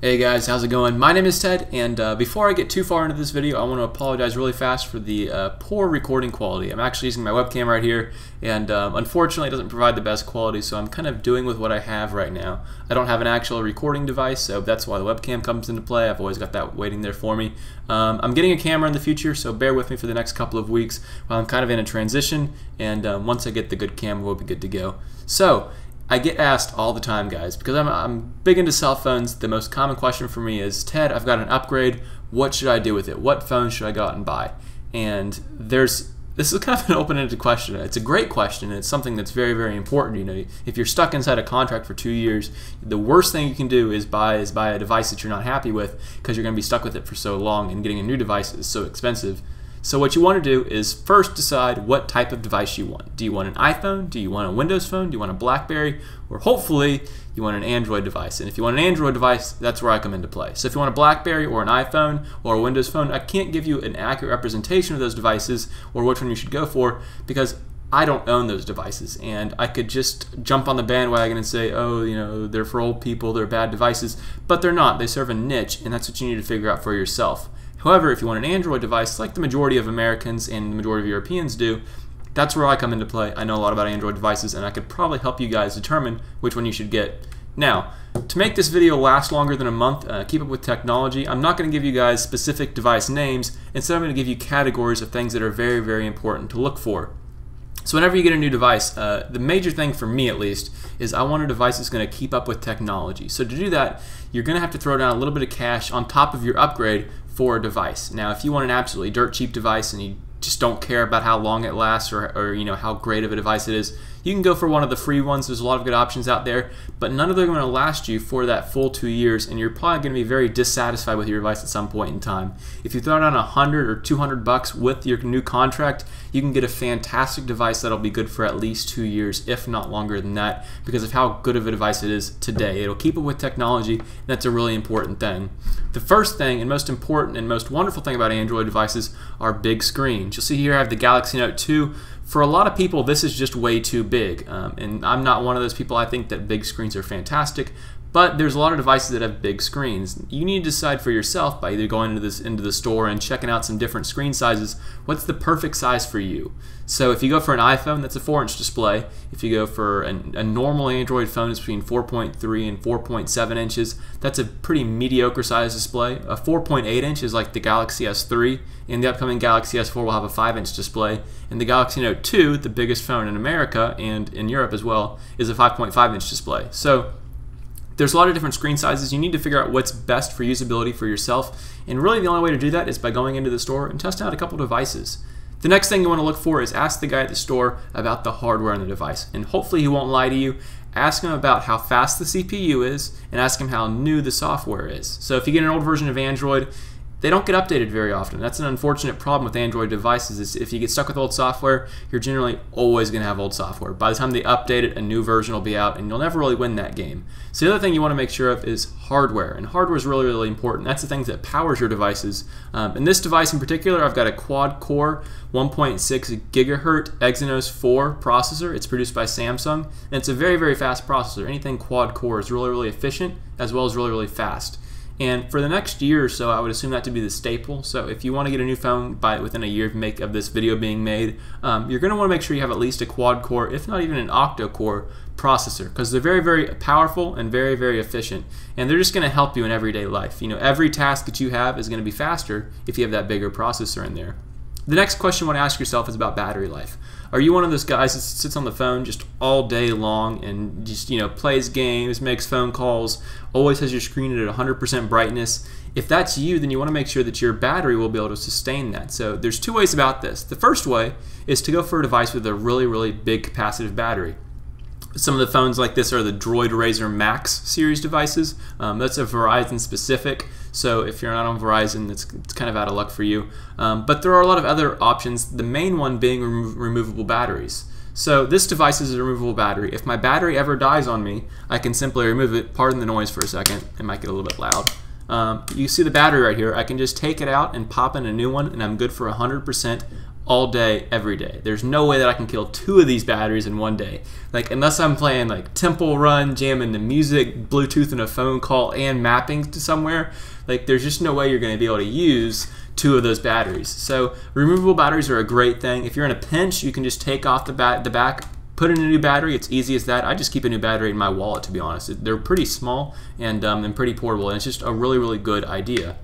Hey guys, how's it going? My name is Ted, and before I get too far into this video, I want to apologize really fast for the poor recording quality. I'm actually using my webcam right here, and unfortunately it doesn't provide the best quality, so I'm kind of doing with what I have right now. I don't have an actual recording device, so that's why the webcam comes into play. I've always got that waiting there for me. I'm getting a camera in the future, so bear with me for the next couple of weeks while I'm kind of in a transition, and once I get the good camera, we'll be good to go. So, I get asked all the time, guys, because I'm big into cell phones. The most common question for me is, Ted, I've got an upgrade. What should I do with it? What phone should I go out and buy? And this is kind of an open-ended question. It's a great question, and it's something that's very, very important. You know, if you're stuck inside a contract for 2 years, the worst thing you can do is buy a device that you're not happy with, because you're going to be stuck with it for so long, and getting a new device is so expensive. So what you want to do is first decide what type of device you want. Do you want an iPhone? Do you want a Windows phone? Do you want a BlackBerry? Or hopefully you want an Android device. And if you want an Android device, that's where I come into play. So if you want a BlackBerry or an iPhone or a Windows phone, I can't give you an accurate representation of those devices or which one you should go for, because I don't own those devices, and I could just jump on the bandwagon and say, oh, you know, they're for old people, they're bad devices, but they're not. They serve a niche, and that's what you need to figure out for yourself. However, if you want an Android device, like the majority of Americans and the majority of Europeans do, that's where I come into play. I know a lot about Android devices, and I could probably help you guys determine which one you should get. Now, to make this video last longer than a month, keep up with technology, I'm not going to give you guys specific device names. Instead, I'm going to give you categories of things that are very, very important to look for. So whenever you get a new device, the major thing for me at least is I want a device that's going to keep up with technology. So to do that, you're going to have to throw down a little bit of cash on top of your upgrade for a device. Now, if you want an absolutely dirt cheap device and you just don't care about how long it lasts or you know, how great of a device it is, you can go for one of the free ones. There's a lot of good options out there, but none of them are going to last you for that full 2 years, and you're probably going to be very dissatisfied with your device at some point in time. If you throw down $100 or $200 with your new contract, you can get a fantastic device that'll be good for at least 2 years, if not longer than that, because of how good of a device it is today. It'll keep up with technology, and that's a really important thing. The first thing and most important and most wonderful thing about Android devices are big screens. You'll see here I have the Galaxy Note 2. For a lot of people, this is just way too big, and I'm not one of those people. I think that big screens are fantastic, but there's a lot of devices that have big screens. You need to decide for yourself by either going into the store and checking out some different screen sizes, what's the perfect size for you. So if you go for an iPhone, that's a 4-inch display. If you go for a normal Android phone, it's between 4.3 and 4.7 inches. That's a pretty mediocre size display. A 4.8 inch is like the Galaxy S3, and the upcoming Galaxy S4 will have a 5-inch display. And the Galaxy Note 2, the biggest phone in America and in Europe as well, is a 5.5-inch display. So there's a lot of different screen sizes. You need to figure out what's best for usability for yourself, and really the only way to do that is by going into the store and testing out a couple devices. The next thing you want to look for is ask the guy at the store about the hardware on the device, and hopefully he won't lie to you. Ask him about how fast the CPU is, and ask him how new the software is. So if you get an old version of Android, they don't get updated very often. That's an unfortunate problem with Android devices, is if you get stuck with old software, you're generally always going to have old software. By the time they update it, a new version will be out, and you'll never really win that game. So the other thing you want to make sure of is hardware, and hardware is really, really important. That's the thing that powers your devices. In this device in particular, I've got a quad-core 1.6 gigahertz Exynos 4 processor. It's produced by Samsung, and it's a very, very fast processor. Anything quad-core is really, really efficient, as well as really, really fast. And for the next year or so, I would assume that to be the staple. So if you want to get a new phone within a year of this video being made, you're going to want to make sure you have at least a quad-core, if not even an octa-core processor, because they're very, very powerful and very, very efficient. And they're just going to help you in everyday life. You know, every task that you have is going to be faster if you have that bigger processor in there. The next question you want to ask yourself is about battery life. Are you one of those guys that sits on the phone just all day long and just, you know, plays games, makes phone calls, always has your screen at 100% brightness? If that's you, then you want to make sure that your battery will be able to sustain that. So there's two ways about this. The first way is to go for a device with a really, really big capacitive battery. Some of the phones like this are the Droid Razr Max series devices. That's a Verizon specific, so if you're not on Verizon, it's kind of out of luck for you. But there are a lot of other options, the main one being removable batteries. So this device is a removable battery. If my battery ever dies on me, I can simply remove it. Pardon the noise for a second, it might get a little bit loud. You see the battery right here. I can just take it out and pop in a new one, and I'm good for 100% all day, every day. There's no way that I can kill 2 of these batteries in one day. Like, unless I'm playing like Temple Run, jamming the music, Bluetooth in a phone call, and mapping to somewhere, like there's just no way you're going to be able to use 2 of those batteries. So removable batteries are a great thing. If you're in a pinch, you can just take off the back, put in a new battery. It's easy as that. I just keep a new battery in my wallet, to be honest. They're pretty small and pretty portable, and it's just a really, really good idea.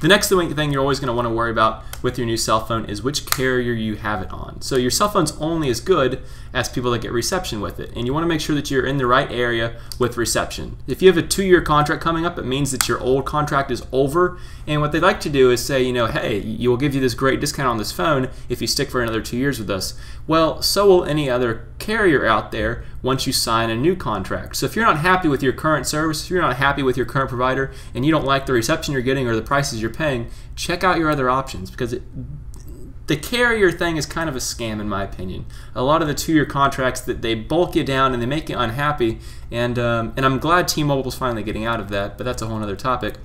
The next thing you're always going to want to worry about with your new cell phone is which carrier you have it on. So your cell phone's only as good as people that get reception with it, and you want to make sure that you're in the right area with reception. If you have a 2-year contract coming up, it means that your old contract is over, and what they like to do is say, you know, hey, you will give you this great discount on this phone if you stick for another 2 years with us. Well, so will any other carrier out there once you sign a new contract. So if you're not happy with your current service, if you're not happy with your current provider, and you don't like the reception you're getting or the prices you're paying, check out your other options, because the carrier thing is kind of a scam in my opinion. A lot of the 2-year contracts, that they bulk you down and they make you unhappy, and I'm glad T-Mobile's finally getting out of that, but that's a whole other topic.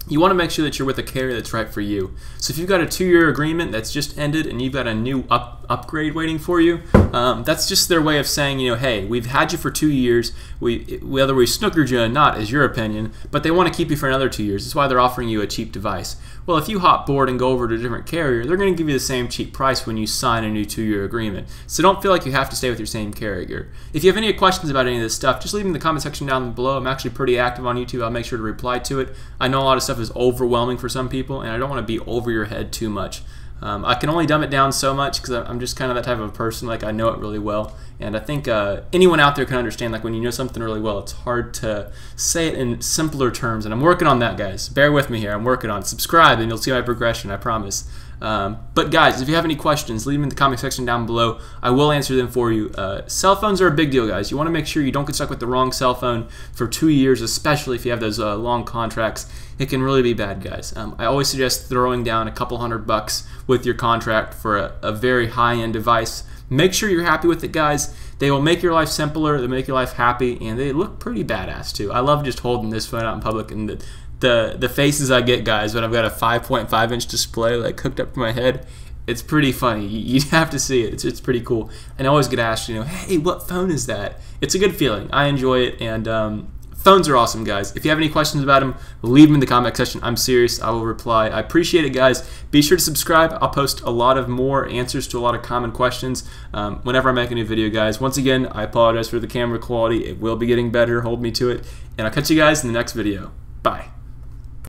You want to make sure that you're with a carrier that's right for you. So if you've got a 2-year agreement that's just ended and you've got a new upgrade waiting for you, that's just their way of saying, you know, hey, we've had you for 2 years, whether we snookered you or not is your opinion, but they want to keep you for another 2 years. That's why they're offering you a cheap device. Well, if you hop board and go over to a different carrier, they're going to give you the same cheap price when you sign a new 2-year agreement. So don't feel like you have to stay with your same carrier. If you have any questions about any of this stuff, just leave them in the comment section down below. I'm actually pretty active on YouTube. I'll make sure to reply to it. I know a lot of stuff is overwhelming for some people, and I don't want to be over your head too much. I can only dumb it down so much because I'm just kind of that type of person. Like, I know it really well, and I think anyone out there can understand, like, when you know something really well, it's hard to say it in simpler terms, and I'm working on that, guys. Bear with me here. I'm working on it. Subscribe and you'll see my progression, I promise. But guys, if you have any questions, leave them in the comment section down below. I will answer them for you. Cell phones are a big deal, guys. You want to make sure you don't get stuck with the wrong cell phone for 2 years, especially if you have those long contracts. It can really be bad, guys. I always suggest throwing down a couple $100 with your contract for a very high-end device. Make sure you're happy with it, guys. They will make your life simpler, they'll make your life happy, and they look pretty badass too. I love just holding this phone out in public, and the faces I get, guys, when I've got a 5.5-inch display like hooked up to my head. It's pretty funny. You have to see it. It's pretty cool. And I always get asked, you know, hey, what phone is that? It's a good feeling. I enjoy it, and phones are awesome, guys. If you have any questions about them, leave them in the comment section. I'm serious. I will reply. I appreciate it, guys. Be sure to subscribe. I'll post a lot of more answers to a lot of common questions whenever I make a new video, guys. Once again, I apologize for the camera quality. It will be getting better. Hold me to it. And I'll catch you guys in the next video. Bye.